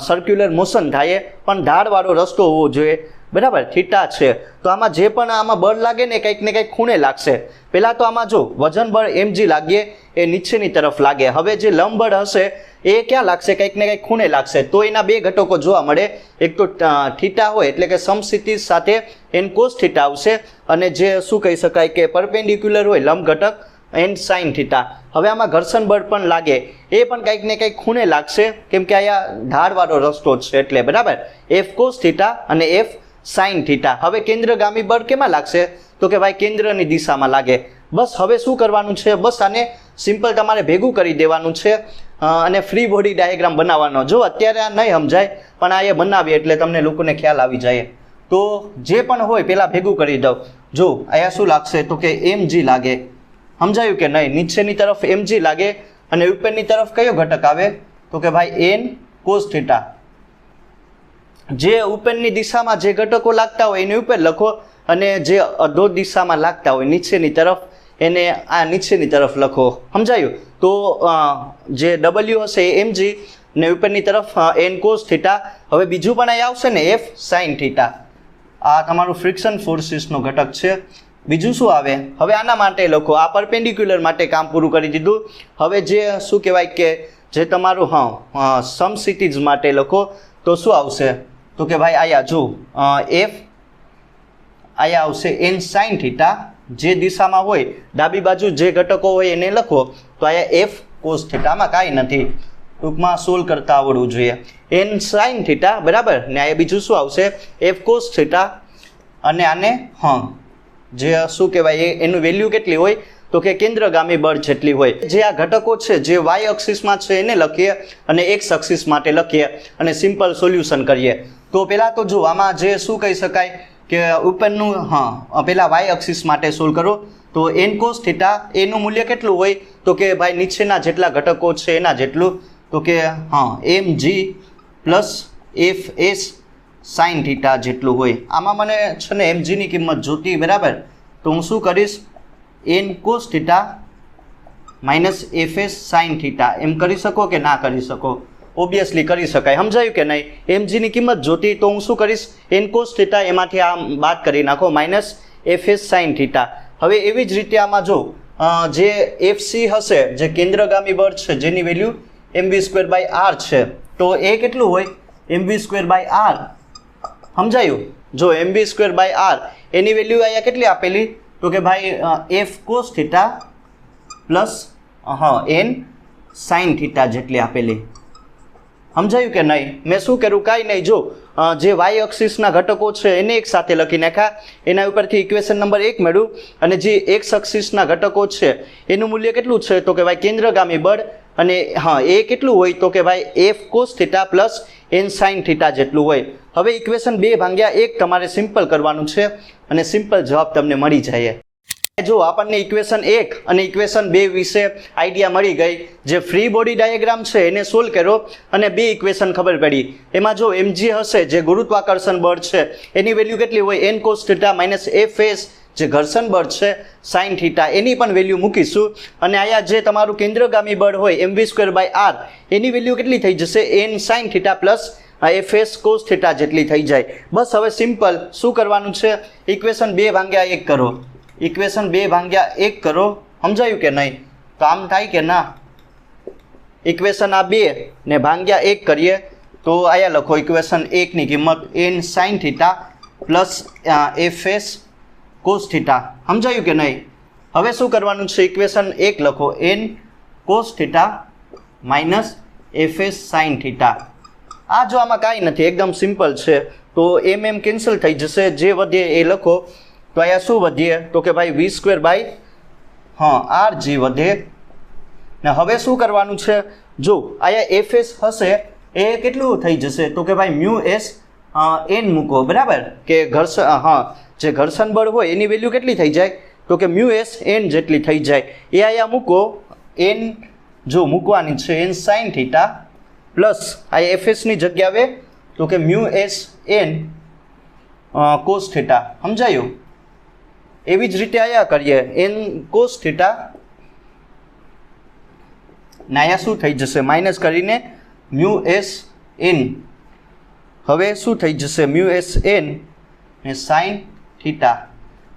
સર્ક્યુલર મોશન થાય, પણ ઢાળવાળો રસ્તો હોવો જોઈએ. બરાબર. થીટા છે તો આમાં જે પણ આમાં બળ લાગે ને કંઈક ને કંઈક ખૂણે લાગશે. પહેલાં તો આમાં જો વજન બળ mg લાગે એ નીચેની તરફ લાગે. હવે જે લંબ બળ હશે એ ક્યાં લાગશે, કંઈક ને કંઈક ખૂણે લાગશે. તો એના બે ઘટકો જોવા મળે. એક તો થીટા હોય એટલે કે સમક્ષિતિજ સાથે n cos થીટા આવશે, અને જે શું કહી શકાય કે પરપેન્ડિક્યુલર હોય લંબ ઘટક n sin થીટા. હવે આમાં ઘર્ષણ બળ પણ લાગે, એ પણ કંઈક ને કંઈક ખૂણે લાગશે, કેમ કે અહીંયા ઢાળવાળો રસ્તો છે એટલે. બરાબર. f cos થીટા અને f sin થીટા. હવે કેન્દ્રગામી બળ કેમાં લાગશે તો કે ભાઈ કેન્દ્રની દિશામાં લાગે. બસ. હવે શું કરવાનું છે, બસ આને સિમ્પલ તમારે ભેગું કરી દેવાનું છે અને ફ્રી બોડી ડાયાગ્રામ બનાવવાનો. જો અત્યારે આ નહીં સમજાય, પણ આ એ બનાવીએ એટલે તમને લોકોને ખ્યાલ આવી જાય. તો જે પણ હોય પહેલાં ભેગું કરી દઉં. જો અહીંયા શું લાગશે તો કે mg લાગે. સમજાયું કે નહીં. નીચેની તરફ mg લાગે અને ઉપરની તરફ કયો ઘટક આવે તો કે ભાઈ n cos થીટા. જે ઉપરની દિશામાં જે ઘટકો લાગતા હોય એને ઉપર લખો, અને જે અધો દિશામાં લાગતા હોય નીચેની તરફ એને આ નીચેની તરફ લખો. સમજાયું. તો જે w હશે એ mg ને ઉપરની તરફ n cos થીટા. હવે બીજું પણ અહીં આવશે ને f sin થીટા. આ તમારું ફ્રિક્શન ફોર્સિસનો ઘટક છે. બીજું શું આવે, હવે આના માટે લખો. આ પરપેન્ડિક્યુલર માટે કામ પૂરું કરી દીધું. હવે જે શું કહેવાય કે જે તમારું સમક્ષિતિજ માટે લખો તો શું આવશે તો કે ભાઈ આયા જો એફ આયા આવશે એન સાઇન થીટા, જે દિશામાં હોય ડાબી બાજુ જે ઘટકો હોય એને લખો તો આયા એફ કોસ થીટા. આમાં કાંઈ નથી, ટૂંકમાં સોલ્વ કરતા આવડવું જોઈએ. એન સાઇન થીટા બરાબર ને આ બીજું શું આવશે એફ કોસ થીટા, અને આને જે શું કહેવાય એનું વેલ્યુ કેટલી હોય તો કે કેન્દ્રગામી બળ જેટલી હોય. જે આ ઘટકો છે જે વાય અક્ષિસમાં છે એને લખીએ અને એક્સ અક્ષિસ માટે લખીએ અને સિમ્પલ સોલ્યુશન કરીએ. તો પહેલાં તો જો આમાં જે શું કહી શકાય કે ઉપરનું પહેલાં વાય અક્ષિસ માટે સોલ્વ કરો તો એન કોસ થીટા એનું મૂલ્ય કેટલું હોય તો કે ભાઈ નીચેના જેટલા ઘટકો છે એના જેટલું, તો કે M G plus F S sine theta જેટલું હોય. આમાં મને છે ને એમજીની કિંમત જોતી બરાબર, તો હું શું કરીશ N cos theta minus F S sine theta એમ કરી શકો કે ના કરી શકો? ઓબ્વિયસલી કરી શકાય. સમજાયું કે નહીં? એમજીની કિંમત જોતી તો હું શું કરીશ એન કોસ થીટા એમાંથી આ બાદ કરી નાખો minus F S sine theta. હવે એવી જ રીતે આમાં જો જે એફસી હશે જે કેન્દ્રગામી બળ છે જેની વેલ્યુ mv²/r છે, તો એ કેટલું હોય mv²/r. સમજાયું? જો mv²/r એની વેલ્યુ અહીંયા કેટલી આપેલી તો કે ભાઈ F cos theta plus N sine theta જેટલી આપેલી. સમજાયું કે નહીં? મેં શું કર્યું કાંઈ નહીં, જો જે વાય અક્ષિસના ઘટકો છે એને એક સાથે લખી નાખ્યા, એના ઉપરથી ઇક્વેશન નંબર 1 મેળવ્યું, અને જે એક્સ અક્ષિસના ઘટકો છે એનું મૂલ્ય કેટલું છે તો કે ભાઈ કેન્દ્રગામી બળ, અને એ કેટલું હોય તો કે ભાઈ F cos theta plus N sine theta જેટલું હોય. હવે ઇક્વેશન 2/1 તમારે સિમ્પલ કરવાનું છે અને સિમ્પલ જવાબ તમને મળી જાય. જો આપણને ઇક્વેશન 1 અને ઇક્વેશન 2 વિશે આઈડિયા મળી ગઈ, જે ફ્રી બોડી ડાયાગ્રામ છે એને સોલ્વ કર્યો અને 2 ઇક્વેશન ખબર પડી. એમાં જો mg હશે જે ગુરુત્વાકર્ષણ બળ છે એની વેલ્યુ કેટલી હોય N cos theta minus F S જે ઘર્ષણ બળ છે સાઇન થીટા એની પણ વેલ્યુ મૂકીશું, અને અહીંયા જે તમારું કેન્દ્રગામી બળ હોય mv²/r એની વેલ્યુ કેટલી થઈ જશે N sine theta plus F S cos theta જેટલી થઈ જાય. બસ હવે સિમ્પલ શું કરવાનું છે ઇક્વેશન 2/1 કરો, ઇક્વેશન 2/1 કરો. સમજાયું કે નહીં? તો આમ થાય કે ના? ઇક્વેશન આ 2 ને /1 કરીએ તો આયા લખો ઇક્વેશન 1 ની કિંમત N sine theta plus F S cos theta. સમજાયું કે નહીં? હવે શું કરવાનું છે ઇક્વેશન 1 લખો N cos theta minus F S sine theta. આ જો આમાં કાંઈ નથી, એકદમ સિમ્પલ છે. તો એમ કેન્સલ થઈ જશે, જે વધે એ લખો. તો અહીંયા શું વધીએ તો કે ભાઈ v²/r g વધે. ને હવે શું કરવાનું છે જો અહીંયા એફ એસ હશે એ કેટલું થઈ જશે તો કે ભાઈ મ્યુ એસ એન મૂકો બરાબર, કે ઘર્ષણ જે ઘર્ષણ બળ હોય એની વેલ્યુ કેટલી થઈ જાય તો કે મ્યુ એસ એન જેટલી થઈ જાય. એ અહીંયા મૂકો, એન જો મૂકવાની છે એન સાઇન થીટા પ્લસ આ એફ એસની જગ્યાએ તો કે mu S N cos theta. સમજાયું? એવી જ રીતે અહીંયા કરીએ એન કોસ થીટા ને અહીંયા શું થઈ જશે માઇનસ કરીને મ્યુ એસ એન. હવે શું થઈ જશે મ્યુ એસ એન ને સાઇન થીટા.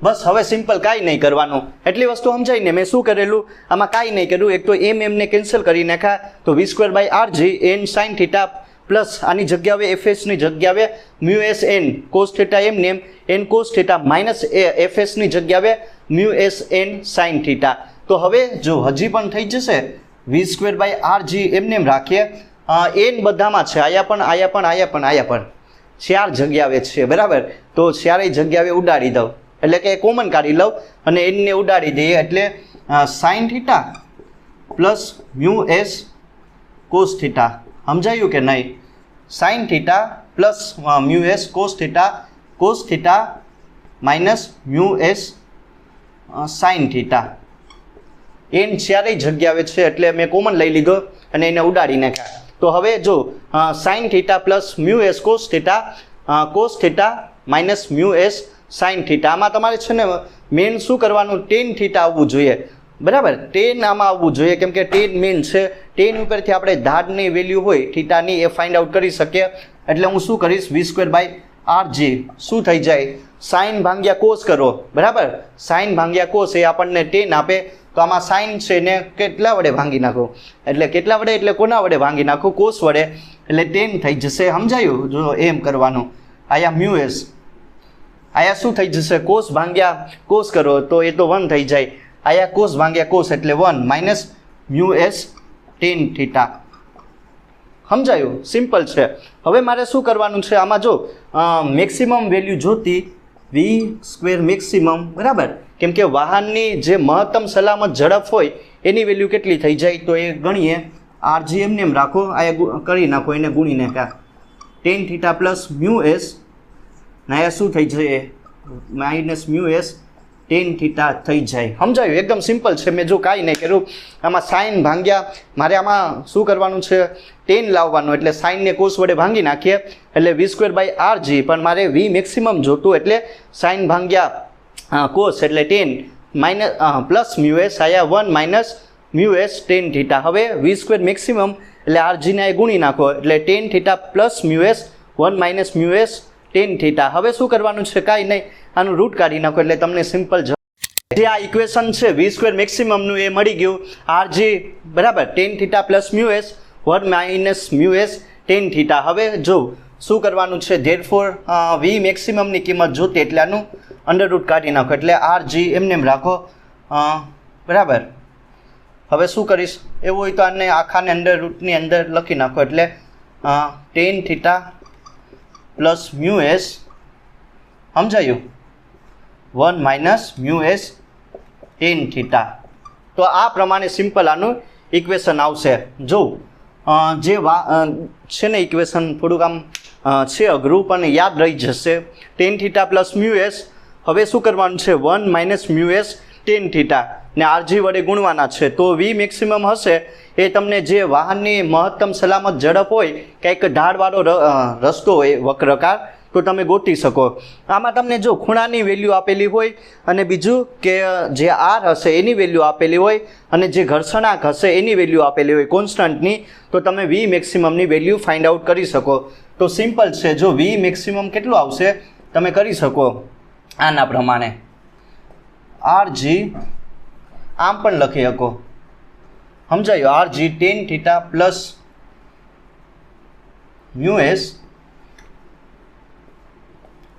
બસ હવે સિમ્પલ કાંઈ નહીં કરવાનું, એટલી વસ્તુ સમજાય ને. મેં શું કરેલું આમાં કાંઈ નહીં કર્યું, એક તો એમને કેન્સલ કરી નાખ્યા તો v²/r g N sine theta plus આની જગ્યાએ એફ એસની જગ્યાએ mu S N cos theta એમને N cos theta minus F એસની જગ્યાએ mu S N sine theta. તો હવે જો હજી પણ થઈ જશે v²/r g એમને રાખીએ, એન બધામાં છે, આયા પણ આયા પણ આયા પણ આયા પણ 4 જગ્યાએ છે બરાબર. તો 4 જગ્યાએ ઉડાડી દઉં એટલે કે કોમન કાઢી લઉં અને એનને ઉડાડી દઈએ, એટલે sine theta plus mu S cos theta. સમજાયું કે નહીં? Sine theta plus mu S cos theta minus mu S sine theta. N 4 જગ્યાએ છે એટલે મેં કોમન લઈ લીધો અને એને ઉડાડી નાખ્યા. તો હવે જો sign theta plus mu S cos theta minus mu S sine theta. આમાં તમારે છે ને મેન શું કરવાનું ટેન થીટા આવવું જોઈએ બરાબર. ટેન આમાં આવવું જોઈએ કેમ કે ટેન મેન છે. ટેન ઉપરથી આપણે ધારની વેલ્યુ હોય થીટાની એ ફાઇન્ડ આઉટ કરી શકીએ. એટલે હું શું કરીશ v²/r g શું થઈ જાય સાઇન ભાગ્યા કોસ કરો બરાબર. સાઇન ભાગ્યા કોસ એ આપણને ટેન આપે, તો આમાં સાઇન છે ને કેટલા વડે ભાંગી નાખો, એટલે કેટલા વડે એટલે કોના વડે ભાંગી નાખો, કોસ વડે, એટલે 10 થઈ જશે. સમજાયું? જો એમ કરવાનું. આયા મ્યુ એસ, આયા શું થઈ જશે, કોસ ભાંગ્યા કોસ કરો તો એ તો 1 થઈ જાય. આયા કોસ ભાંગ્યા કોસ એટલે 1 minus mu S tan theta. સમજાયું? સિમ્પલ છે. હવે મારે શું કરવાનું છે આમાં, જો મેક્સિમમ વેલ્યુ જોતી v² મેક્સિમમ, બરાબર, કેમ કે વાહનની જે મહત્તમ સલામત ઝડપ હોય એની વેલ્યુ કેટલી થઈ જાય તો એ ગણીએ. rg એમને એમ રાખો, આ કરી નાખો, એને ગુણી નાખા, tan theta plus mu S, ના શું થઈ જાય minus mu S tan theta થઈ જાય. સમજાયું? એકદમ સિમ્પલ છે. મેં જો કાંઈ નહીં કર્યું, આમાં સાઇન ભાંગ્યા, મારે આમાં શું કરવાનું છે, 10 લાવવાનું, એટલે સાઇનને કોસ વડે ભાંગી નાખીએ એટલે v²/rg, પણ મારે v મેક્સિમમ જોતું એટલે સાઇન ભાંગ્યા કોસ એટલે 10 માઇનસ પ્લસ મ્યુ એસ, આયા 1 minus mu S tan theta. હવે v² મેક્સિમમ એટલે rgને ગુણી નાખો એટલે ten theta plus mu S 1 minus mu S tan theta. હવે શું કરવાનું છે, કાંઈ નહીં, આનું રૂટ કાઢી નાખો એટલે તમને સિમ્પલ જે આ ઇક્વેશન છે v² મેક્સિમમનું એ મળી ગયું. rg બરાબર ten theta plus mu S 1 minus mu S tan theta. હવે જો શું કરવાનું છે, ધેરફોર v મેક્સિમમની કિંમત જોતી એટલે આનું અંડર રૂટ કાઢી નાખો એટલે rg એમને એમ રાખો, બરાબર. હવે શું કરીશ, એવું હોય તો આને આખાને અંડર રૂટની અંદર લખી નાખો એટલે ten theta plus mu S, સમજાયું, 1 minus mu S tan theta. તો આ પ્રમાણે સિમ્પલ આનું ઇક્વેશન આવશે. જો જે છે ને ઇક્વેશન થોડુંક આમ છે અઘરું પણ યાદ રહી જશે. Ten theta plus mu S, હવે શું કરવાનું છે, 1 minus mu S tan theta ને rg વડે ગુણવાના છે. તો v મેક્સિમમ હશે એ તમને જે વાહનની મહત્તમ સલામત ઝડપ હોય, કંઈક ઢાળવાળો રસ્તો હોય વક્રકાર, તો તમે ગોતી શકો. આમાં તમને જો ખૂણાની વેલ્યુ આપેલી હોય અને બીજું કે જે r હશે એની વેલ્યુ આપેલી હોય અને જે ઘર્ષણાંક હશે એની વેલ્યુ આપેલી હોય કોન્સ્ટન્ટની, તો તમે v મેક્સિમમની વેલ્યુ ફાઇન્ડ આઉટ કરી શકો. તો સિમ્પલ છે. જો v મેક્સિમમ કેટલું આવશે તમે કરી શકો આના પ્રમાણે. rg આમ પણ લખી શકો, સમજાયું, rg ten theta plus mu S,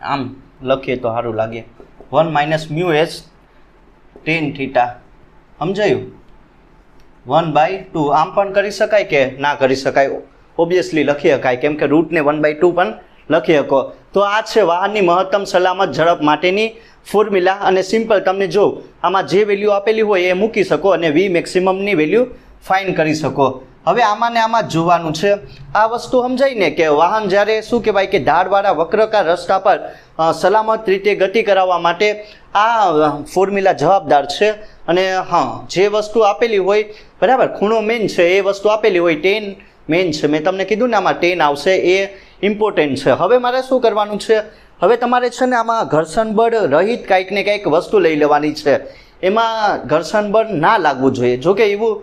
આમ લખીએ તો સારું લાગે, 1 minus mu S tan theta. સમજાયું? 1/2. આમ પણ કરી શકાય કે ના કરી શકાય? ઓબ્વિયસલી લખી શકાય, કેમ કે રૂટને 1/2 પણ લખી શકો. તો આ છે વાહનની મહત્તમ સલામત ઝડપ માટેની ફોર્મ્યુલા. અને સિમ્પલ, તમને જો આમાં જે વેલ્યુ આપેલી હોય એ મૂકી શકો અને v મેક્સિમમની વેલ્યુ ફાઇન્ડ કરી શકો. હવે આમાં ને આમાં જ જોવાનું છે. આ વસ્તુ સમજાય ને કે વાહન જ્યારે શું કહેવાય કે ઢાળવાળા વક્રકાર રસ્તા પર સલામત રીતે ગતિ કરાવવા માટે આ ફોર્મ્યુલા જવાબદાર છે. અને હા, જે વસ્તુ આપેલી હોય, બરાબર, ખૂણો મેન છે એ વસ્તુ આપેલી હોય, 10 મેન છે, મેં તમને કીધું ને આમાં 10 આવશે, એ ઇમ્પોર્ટન્ટ છે. હવે મારે શું કરવાનું છે, હવે તમારે છે ને આમાં ઘર્ષણ બળ રહિત કાંઈક ને કાંઈક વસ્તુ લઈ લેવાની છે. એમાં ઘર્ષણ બળ ના લાગવું જોઈએ. જોકે એવું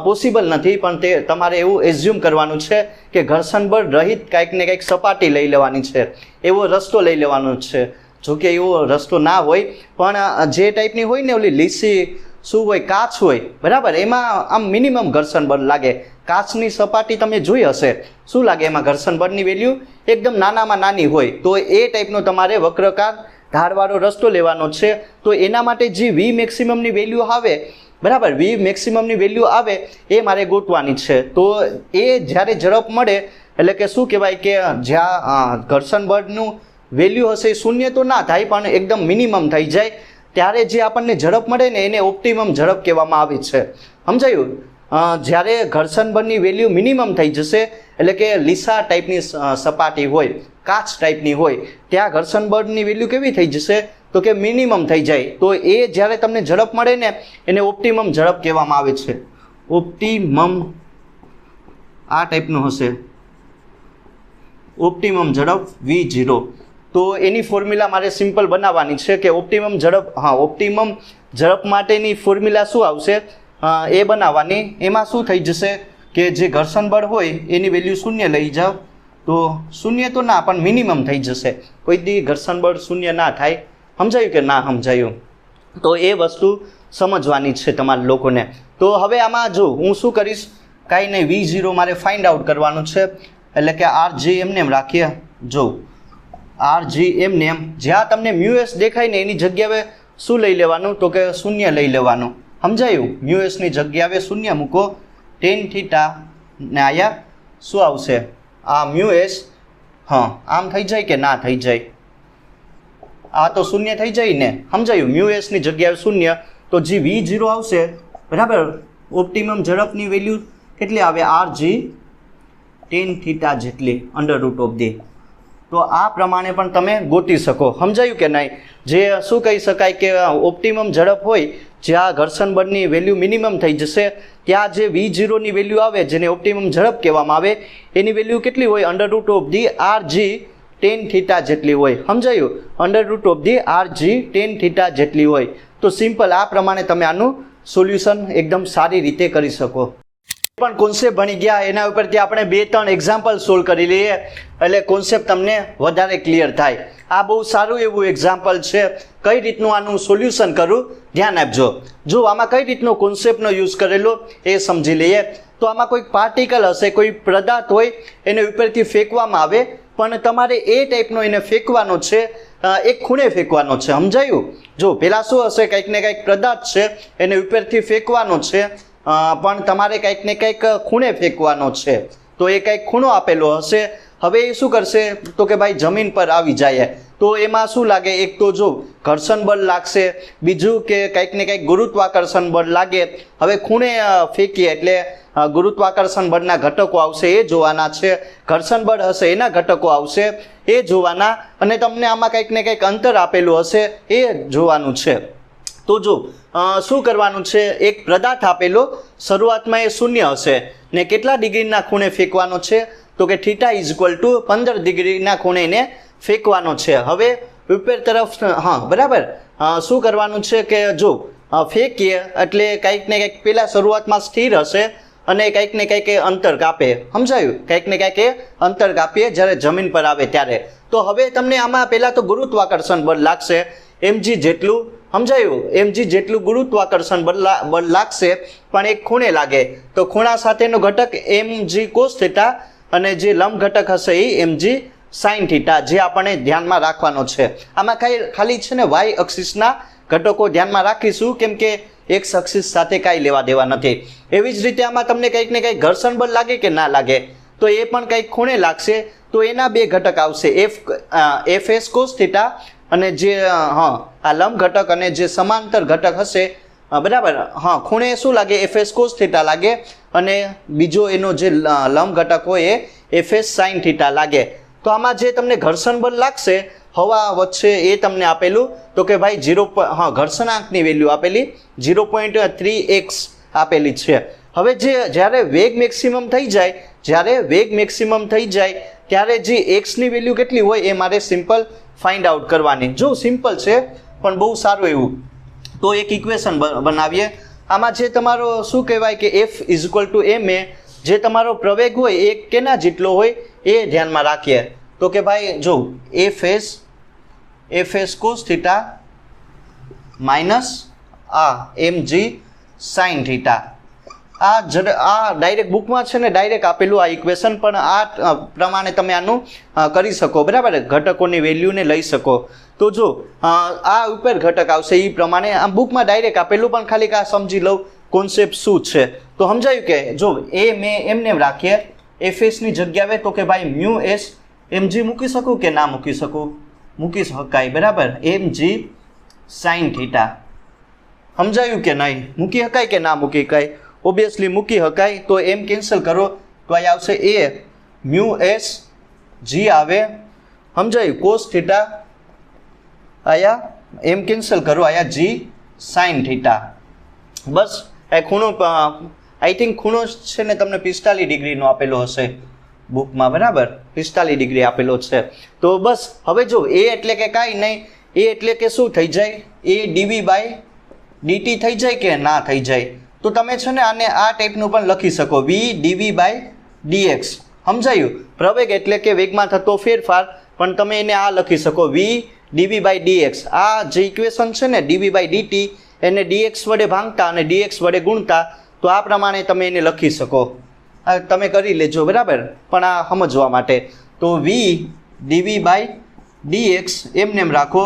પોસિબલ નથી, પણ તે તમારે એવું એઝ્યુમ કરવાનું છે કે ઘર્ષણ બળ રહિત કાંઈક ને કાંઈક સપાટી લઈ લેવાની છે, એવો રસ્તો લઈ લેવાનો છે. જોકે એવો રસ્તો ના હોય, પણ જે ટાઈપની હોય ને ઓલી લીસી શું હોય, કાચ હોય, બરાબર, એમાં આમ મિનિમમ ઘર્ષણ બળ લાગે. કાચની સપાટી તમે જોઈ હશે, શું લાગે એમાં ઘર્ષણ બળની વેલ્યુ એકદમ નાનામાં નાની હોય. તો એ ટાઈપનો તમારે વક્રકાર ઢાળવાળો રસ્તો લેવાનો છે. તો એના માટે જે v મેક્સિમમની વેલ્યુ આવે, બરાબર, v મેક્સિમમની વેલ્યુ આવે એ મારે ગોતવાની છે. તો એ જ્યારે ઝડપ મળે એટલે કે શું કહેવાય કે જ્યાં ઘર્ષણ બળનું વેલ્યુ હશે એ શૂન્ય તો ના થાય પણ એકદમ મિનિમમ થઈ જાય, ત્યારે જે આપણને ઝડપ મળે ને એને ઓપ્ટિમમ ઝડપ કહેવામાં આવે છે. સમજાયું? જ્યારે ઘર્ષણ બળની વેલ્યુ મિનિમમ થઈ જશે એટલે કે લીસા ટાઈપની સપાટી હોય, કાચ ટાઈપની હોય, ત્યાં ઘર્ષણ બળની વેલ્યુ કેવી થઈ જશે તો કે મિનિમમ થઈ જાય. તો એ જ્યારે તમને ઝડપ મળે ને એને ઓપ્ટિમમ ઝડપ કહેવામાં આવે છે. ઓપ્ટિમમ આ ટાઈપનું હશે, ઓપ્ટિમમ ઝડપ v0. તો એની ફોર્મ્યુલા મારે સિમ્પલ બનાવવાની છે કે ઓપ્ટિમમ ઝડપ, હા, ઓપ્ટિમમ ઝડપ માટેની ફોર્મ્યુલા શું આવશે એ બનાવવાની. એમાં શું થઈ જશે કે જે ઘર્ષણ બળ હોય એની વેલ્યુ શૂન્ય લઈ જાઓ, તો શૂન્ય તો ના પણ મિનિમમ થઈ જશે. કોઈ દી ઘર્ષણ બળ શૂન્ય ના થાય. સમજાયું કે ના સમજાયું? તો એ વસ્તુ સમજવાની છે તમારા લોકોને. તો હવે આમાં જો હું શું કરીશ, કાંઈ નહીં, V0 મારે ફાઇન્ડ આઉટ કરવાનું છે, એટલે કે RG એમને એમ રાખીએ. જો RG એમને એમ જ્યાં તમને મ્યુએસ દેખાય ને એની જગ્યાએ શું લઈ લેવાનું, તો કે શૂન્ય લઈ લેવાનું. સમજાયું? મ્યુએસની જગ્યાએ શૂન્ય મૂકો, ટેન થીટા ને આયા શું આવશે, આ મ્યુએસ. હા, આમ થઈ જાય કે ના થઈ જાય? આ તો શૂન્ય થઈ જાય ને. સમજાયું? મ્યુએસની જગ્યાએ શૂન્ય, તો જે V0 આવશે, બરાબર, ઓપ્ટિમમ ઝડપની વેલ્યુ કેટલી આવે, RG ટેન થીટા જેટલી √/. તો આ પ્રમાણે પણ તમે ગોતી શકો. સમજાયું કે નહીં? જે શું કહી શકાય કે ઓપ્ટિમમ ઝડપ હોય, જ્યાં ઘર્ષણ બળની વેલ્યુ મિનિમમ થઈ જશે, ત્યાં જે V0ની વેલ્યુ આવે, જેને ઓપ્ટિમમ ઝડપ કહેવામાં આવે, એની વેલ્યુ કેટલી હોય, √RG ટેન થીટા જેટલી હોય. સમજાયું? √RG ટેન થીટા જેટલી હોય. તો સિમ્પલ આ પ્રમાણે તમે આનું સોલ્યુશન એકદમ સારી રીતે કરી શકો. પણ કોન્સેપ્ટ ભણી ગયા એના ઉપરથી આપણે 2-3 એક્ઝામ્પલ સોલ્વ કરી લઈએ, એટલે કોન્સેપ્ટ તમને વધારે ક્લિયર થાય. આ બહુ સારું એવું એક્ઝામ્પલ છે. કઈ રીતનું આનું સોલ્યુશન કરું, ધ્યાન આપજો. જો આમાં કઈ રીતનો કોન્સેપ્ટનો યુઝ કરેલો એ સમજી લઈએ. તો આમાં કોઈ પાર્ટિકલ હશે, કોઈ પદાર્થ હોય, એને ઉપરથી ફેંકવામાં આવે, પણ તમારે એ ટાઈપનો એને ફેંકવાનો છે, એક ખૂણે ફેંકવાનો છે. સમજાયું? જો પહેલાં શું હશે, કંઈક ને કંઈક પદાર્થ છે, એને ઉપરથી ફેંકવાનો છે, પણ તમારે કંઈક ને કંઈક ખૂણે ફેંકવાનો છે. તો એ કંઈક ખૂણો આપેલો હશે. હવે એ શું કરશે, તો કે ભાઈ જમીન પર આવી જાય, તો એમાં શું લાગે, એક તો જો ઘર્ષણ બળ લાગશે, બીજું કે કંઈક ને કંઈક ગુરુત્વાકર્ષણ બળ લાગે. હવે ખૂણે ફેંકીએ એટલે ગુરુત્વાકર્ષણ બળના ઘટકો આવશે, એ જોવાના છે. ઘર્ષણ બળ હશે, એના ઘટકો આવશે, એ જોવાના. અને તમને આમાં કંઈક ને કંઈક અંતર આપેલું હશે, એ જોવાનું છે. તો જો શું કરવાનું છે, એક પદાર્થ આપેલો, શરૂઆતમાં એ શૂન્ય હશે, ને કેટલા ડિગ્રીના ખૂણે ફેંકવાનો છે, તો કે θ = 15 ડિગ્રીના ખૂણે એને ફેંકવાનો છે. હવે ઉપર તરફ, હા બરાબર, શું કરવાનું છે કે જો ફેંકીએ એટલે કંઈક ને કંઈક પહેલાં શરૂઆતમાં સ્થિર હશે, અને કંઈક ને કંઈક એ અંતર કાપે. સમજાયું? કંઈક ને કંઈક એ અંતર કાપીએ જ્યારે જમીન પર આવે ત્યારે. તો હવે તમને આમાં પહેલાં તો ગુરુત્વાકર્ષણ બળ લાગશે mg જેટલું. સમજાયું? mg જેટલું ગુરુત્વાકર્ષણ બળ લાગશે, પણ એક ખૂણે લાગે. તો ખૂણા સાથેનો ઘટક mg cos θ, અને જે લંબ ઘટક હશે એ mg sin θ, જે આપણે ધ્યાનમાં રાખવાનો છે. આમાં ખાલી છે ને y અક્ષિસના ઘટકો ધ્યાનમાં રાખીશું, કેમ કે એક્સ અક્ષિસ સાથે કાંઈ લેવા દેવા નથી. એવી જ રીતે આમાં તમને કંઈક ને કંઈક ઘર્ષણ બળ લાગે કે ના લાગે, તો એ પણ કંઈક ખૂણે લાગશે. તો એના 2 ઘટક આવશે, fs cos θ, અને જે આ લંબ ઘટક અને જે સમાંતર ઘટક હશે, બરાબર, ખૂણે શું લાગે, fs cos θ લાગે, અને બીજો એનો જે લંબ ઘટક હોય એ fs sin θ લાગે. તો આમાં જે તમને ઘર્ષણ બળ લાગશે હવા વચ્ચે, એ તમને આપેલું, તો કે ભાઈ ઘર્ષણાંકની વેલ્યુ આપેલી 0.3x આપેલી છે. હવે જ્યારે વેગ મેક્સિમમ થઈ જાય, ત્યારે જે એક્સની વેલ્યુ કેટલી હોય એ મારે સિમ્પલ ફાઇન્ડ આઉટ કરવાની. જો સિમ્પલ છે પણ બહુ સારું એવું. તો એક ઇક્વેશન બનાવીએ. આમાં જે તમારો શું કહેવાય કે F = ma, જે તમારો પ્રવેગ હોય એ કેના જેટલો હોય એ ધ્યાનમાં રાખીએ. તો કે ભાઈ જો fs cos θ minus mg sin θ. આ ડાયરેક્ટ બુકમાં છે ને ડાયરેક્ટ આપેલું આ ઇક્વેશન, પણ આ પ્રમાણે તમે આનું કરી શકો, બરાબર, ઘટકોની વેલ્યુને લઈ શકો. તો જો આ ઉપર ઘટક આવશે એ પ્રમાણે આ બુકમાં ડાયરેક્ટ આપેલું, પણ ખાલી આ સમજી લઉં કોન્સેપ્ટ શું છે. તો સમજાયું કે જો મેં એમને રાખીએ fsની જગ્યાએ, તો કે ભાઈ μs mg મૂકી શકું કે ના મૂકી શકું? મૂકી શકાય, બરાબર, mg sin θ. સમજાયું કે નહીં? મૂકી શકાય કે ના મૂકી શકાય? ઓબ્વિયસલી મૂકી શકાય. તો એમ કેન્સલ કરો તો અહીં આવશે a μs g આવે. સમજાયું? cos θ, આયા એમ કેન્સલ કરો, આયા g sin θ. બસ એ ખૂણો, આઈ થિંક ખૂણો છે ને તમને 45 ડિગ્રીનો આપેલો હશે બુકમાં, બરાબર, 45 ડિગ્રી આપેલો છે. તો બસ હવે જો એ એટલે કે કાંઈ નહીં, એ એટલે કે શું થઈ જાય, એ dv/dt થઈ જાય કે ના થઈ જાય? તો તમે છે ને આને આ ટાઈપનું પણ લખી શકો, v dv/dx. સમજાયું? પ્રવેગ એટલે કે વેગમાં થતો ફેરફાર, પણ તમે એને આ લખી શકો v dv/dx. આ જે ઇક્વેશન છે ને dv/dt, એને dx વડે ભાંગતા અને dx વડે ગુણતા, તો આ પ્રમાણે તમે એને લખી શકો. આ તમે કરી લેજો બરાબર, પણ આ સમજવા માટે. તો v dv બાય dx એમને એમ રાખો.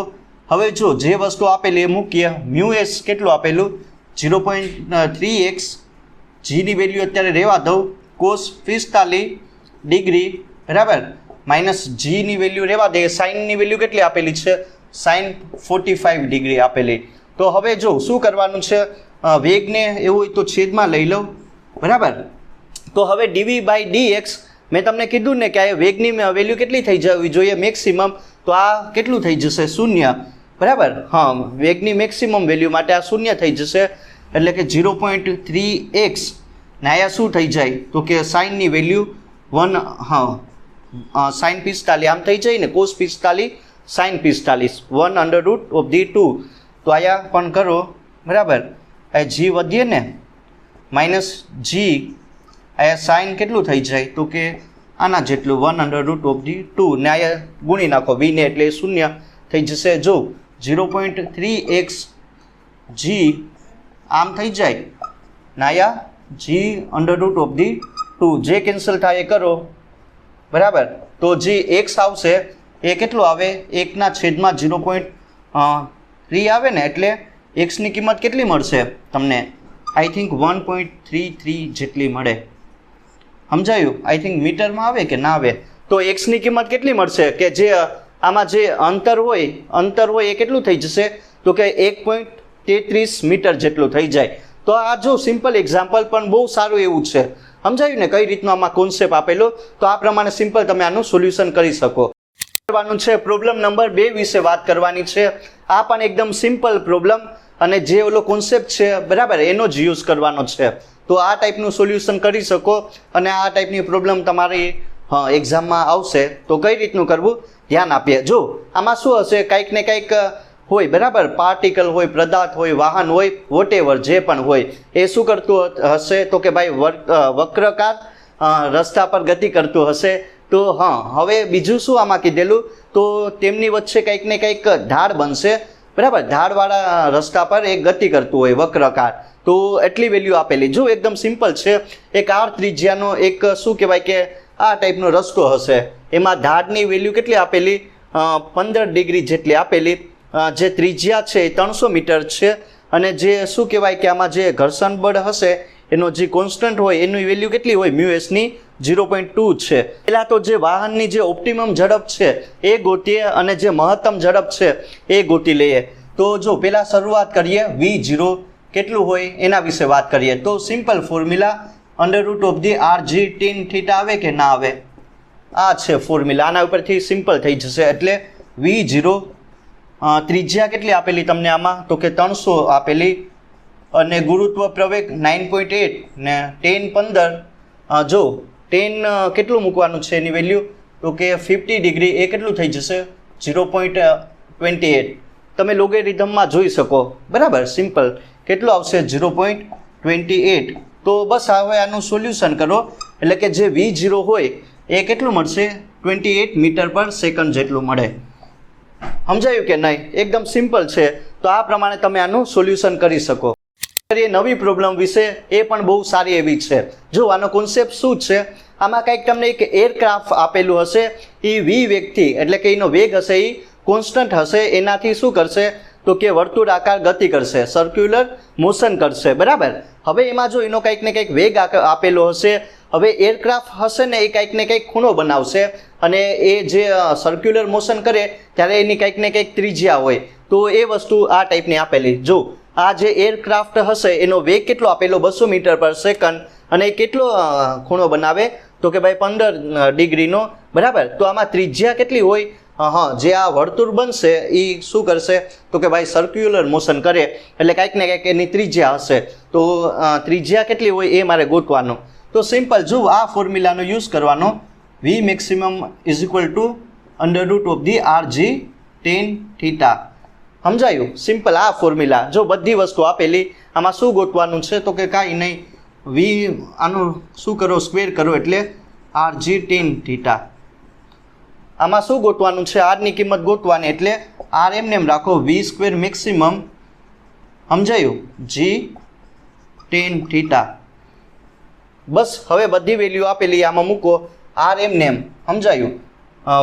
હવે જો જે વસ્તુ આપેલી એ મૂકીએ. મ્યુ એસ કેટલું આપેલું 0.3x, જીની વેલ્યુ અત્યારે રહેવા દઉં, કોસ 45 ડિગ્રી બરાબર, માઇનસ જીની વેલ્યુ રહેવા દે, સાઇનની વેલ્યુ કેટલી આપેલી છે, સાઇન 45 ડિગ્રી આપેલી. તો હવે જો શું કરવાનું છે, વેગને એવું હોય તો છેદમાં લઈ લઉં બરાબર. તો હવે ડીવી બાય ડીએક્સ મેં તમને કીધું ને કે આ વેગની વેલ્યુ કેટલી થઈ જવી જોઈએ, મેક્સિમમ. તો આ કેટલું થઈ જશે, 0 બરાબર. હા, વેગની મેક્સિમમ વેલ્યુ માટે આ 0 થઈ જશે, એટલે કે 0.3x ને આયા શું થઈ જાય, તો કે સાઇનની વેલ્યુ 1, હા સાઇન 45 આમ થઈ જાય ને, કોસ 45 સાઇન 45 1/√2. તો આયા પણ કરો બરાબર. આ જી વધીએ ને માઇનસ જી, આયા સાઇન કેટલું થઈ જાય, તો કે આના જેટલું 1/√2 ને આયા ગુણી નાખો v ને, એટલે 0 થઈ જશે. જો 0.3x જી આમ થઈ જાય ને આયા g√2, જે કેન્સલ થાય એ કરો બરાબર. તો જે x આવશે એ કેટલું આવે, 1/0.3 આવે ને, એટલે એક્સની કિંમત કેટલી મળશે તમને, આઈ થિંક 1.33 જેટલી મળે. સમજાયું? આઈ થિંક મીટરમાં આવે કે ના આવે. તો એક્સની કિંમત કેટલી મળશે, કે જે આમાં જે અંતર હોય એ કેટલું થઈ જશે, તો કે 1.33 મીટર જેટલું થઈ જાય. તો આ જો સિમ્પલ એક્ઝામ્પલ પણ બહુ સારું એવું છે. સમજાયું ને કઈ રીતનો આમાં કોન્સેપ્ટ આપેલો. તો આ પ્રમાણે સિમ્પલ તમે આનું સોલ્યુશન કરી શકો. કરવાનું છે પ્રોબ્લેમ નંબર 2 વિશે વાત કરવાની છે. આ પણ એકદમ સિમ્પલ પ્રોબ્લેમ, અને જે ઓલો કોન્સેપ્ટ છે બરાબર એનો જ યુઝ કરવાનો છે. તો આ ટાઈપનું સોલ્યુશન કરી શકો, અને આ ટાઈપની પ્રોબ્લેમ તમારી એક્ઝામમાં આવશે. તો કઈ રીતનું કરવું ધ્યાન આપીએ. જો આમાં શું હશે, કંઈક ને કંઈક હોય બરાબર, પાર્ટિકલ હોય, પદાર્થ હોય, વાહન હોય, વોટેવર જે પણ હોય, એ શું કરતું હશે, તો કે ભાઈ વક્રકાર રસ્તા પર ગતિ કરતું હશે. તો હવે બીજું શું આમાં કીધેલું, તો તેમની વચ્ચે કંઈક ને કંઈક ઢાળ બનશે બરાબર, ઢાળવાળા રસ્તા પર એ ગતિ કરતું હોય વક્રકાર. તો એટલી વેલ્યુ આપેલી. જો એકદમ સિમ્પલ છે. એક આર ત્રિજ્યાનો એક શું કહેવાય કે આ ટાઈપનો રસ્તો હશે, એમાં ઢાળની વેલ્યુ કેટલી આપેલી, 15 ડિગ્રી જેટલી આપેલી. જે ત્રિજ્યા છે એ 300 મીટર છે, અને જે શું કહેવાય કે આમાં જે ઘર્ષણ બળ હશે એનો જે કોન્સ્ટન્ટ હોય એની વેલ્યુ કેટલી હોય, મ્યુ એસની 0.2 છે. પહેલાં તો જે વાહનની જે ઓપ્ટિમમ ઝડપ છે એ ગોતીએ, અને જે મહત્તમ ઝડપ છે એ ગોતી લઈએ. તો જો પહેલાં શરૂઆત કરીએ, v0 કેટલું હોય એના વિશે વાત કરીએ. તો સિમ્પલ ફોર્મ્યુલા √rg tan θ આવે કે ના આવે, આ છે ફોર્મ્યુલા. આના ઉપરથી સિમ્પલ થઈ જશે. એટલે v0 ત્રિજ્યા કેટલી આપેલી તમને આમાં, તો કે 300 આપેલી, અને ગુરુત્વ પ્રવેગ 9.8 ને tan 15. જો tan કેટલું મૂકવાનું છે એની વેલ્યુ, તો કે 50 ડિગ્રી, એ કેટલું થઈ જશે 0.28. તમે લોગેરિધમમાં જોઈ શકો બરાબર. સિમ્પલ કેટલું આવશે 0.28. તો બસ હવે આનું સોલ્યુશન કરો, એટલે કે જે v0 હોય એ કેટલું મળશે, 28 મીટર પર સેકન્ડ જેટલું મળે. સમજાયું કે નહીં? એકદમ સિમ્પલ છે. તો આ પ્રમાણે તમે આનું સોલ્યુશન કરી શકો. નવી પ્રોબ્લેમ વિશે, એ પણ બહુ સારી એવી છે. જો આનો કોન્સેપ્ટ શું છે, આમાં કંઈક તમને એક એરક્રાફ્ટ આપેલું હશે, એ વી વેગથી, એટલે કે એનો વેગ હશે એ કોન્સ્ટન્ટ હશે, એનાથી શું કરશે, તો કે વર્તુળાકાર ગતિ કરશે, સર્ક્યુલર મોશન કરશે બરાબર. હવે એમાં જો એનો કંઈક ને કંઈક વેગ આપેલો હશે, હવે એરક્રાફ્ટ હશે ને એ કંઈક ને કંઈક ખૂણો બનાવશે, અને એ જે સર્ક્યુલર મોશન કરે ત્યારે એની કંઈક ને કંઈક ત્રિજ્યા હોય. તો એ વસ્તુ આ ટાઈપની આપેલી. જો આ જે એરક્રાફ્ટ હશે એનો વેગ કેટલો આપેલો, 200 મીટર પર સેકન્ડ, અને એ કેટલો ખૂણો બનાવે, તો કે ભાઈ 15 ડિગ્રીનો બરાબર. તો આમાં ત્રિજ્યા કેટલી હોય, જે આ વર્તુળ બનશે એ શું કરશે, તો કે ભાઈ સર્ક્યુલર મોશન કરે, એટલે કંઈક ને કંઈક એની ત્રિજ્યા હશે. તો ત્રિજ્યા કેટલી હોય એ મારે ગોતવાનું. તો સિમ્પલ જો આ ફોર્મ્યુલાનો યુઝ કરવાનો, v maximum = √rg tan θ. સમજાયું? સિમ્પલ આ ફોર્મ્યુલા. જો બધી વસ્તુ આપેલી, આમાં શું ગોતવાનું છે, તો કે કાંઈ નહીં, v આનું શું કરો, સ્ક્વેર કરો, એટલે rg tan θ. આમાં શું ગોતવાનું છે, r ની કિંમત ગોતવાની, એટલે r એમને એમ રાખો, v² મેક્સિમમ સમજાયું? g tan θ. બસ હવે બધી વેલ્યુ આપેલી આમાં મૂકો, r એમને એમ. સમજાયું?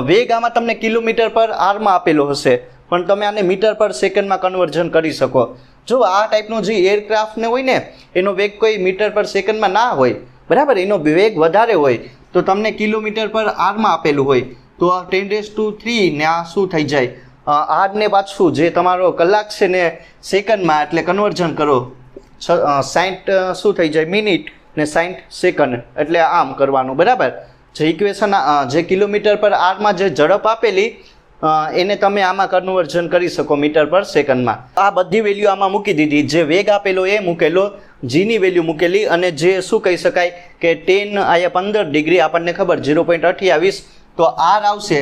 વેગ આમાં તમને કિલોમીટર પર આરમાં આપેલો હશે, પણ તમે આને મીટર પર સેકન્ડમાં કન્વર્ઝન કરી શકો. જો આ ટાઈપનો જે એરક્રાફ્ટને હોય ને એનો વેગ કોઈ મીટર પર સેકન્ડમાં ના હોય, બરાબર, એનો વેગ વધારે હોય તો તમને કિલોમીટર પર આરમાં આપેલું હોય તો આ 10⁵ ને આ શું થઈ જાય, આર ને પાછું જે તમારો કલાક છે ને સેકન્ડમાં, એટલે કન્વર્ઝન કરો 60 શું થઈ જાય મિનિટ ને 60 સેકન્ડ, એટલે આમ કરવાનું, બરાબર. જે ઇક્વેશન જે કિલોમીટર પર આરમાં જે ઝડપ આપેલી એને તમે આમાં કન્વર્ઝન કરી શકો મીટર પર સેકન્ડમાં. આ બધી વેલ્યુ આમાં મૂકી દીધી, જે વેગ આપેલો એ મૂકેલો, જીની વેલ્યુ મૂકેલી, અને જે શું કહી શકાય કે 10 અહીંયા 15 ડિગ્રી આપણને ખબર 0.28, તો આર આવશે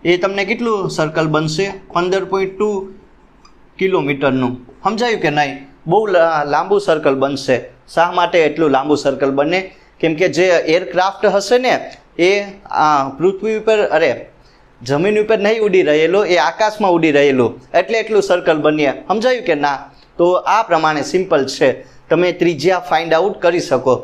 એ તમને કેટલું સર્કલ બનશે, 15.2 કિલોમીટરનું. સમજાયું કે નહીં? બહુ લાંબુ સર્કલ બનશે. શા માટે એટલું લાંબુ સર્કલ બને? કેમ કે જે એરક્રાફ્ટ હશે ને એ પૃથ્વી ઉપર, અરે જમીન ઉપર નહીં ઉડી રહેલો, એ આકાશમાં ઉડી રહેલું, એટલે એટલું સર્કલ બન્યા. સમજાયું કે ના? તો આ પ્રમાણે સિમ્પલ છે, તમે ત્રિજ્યા ફાઇન્ડ આઉટ કરી શકો.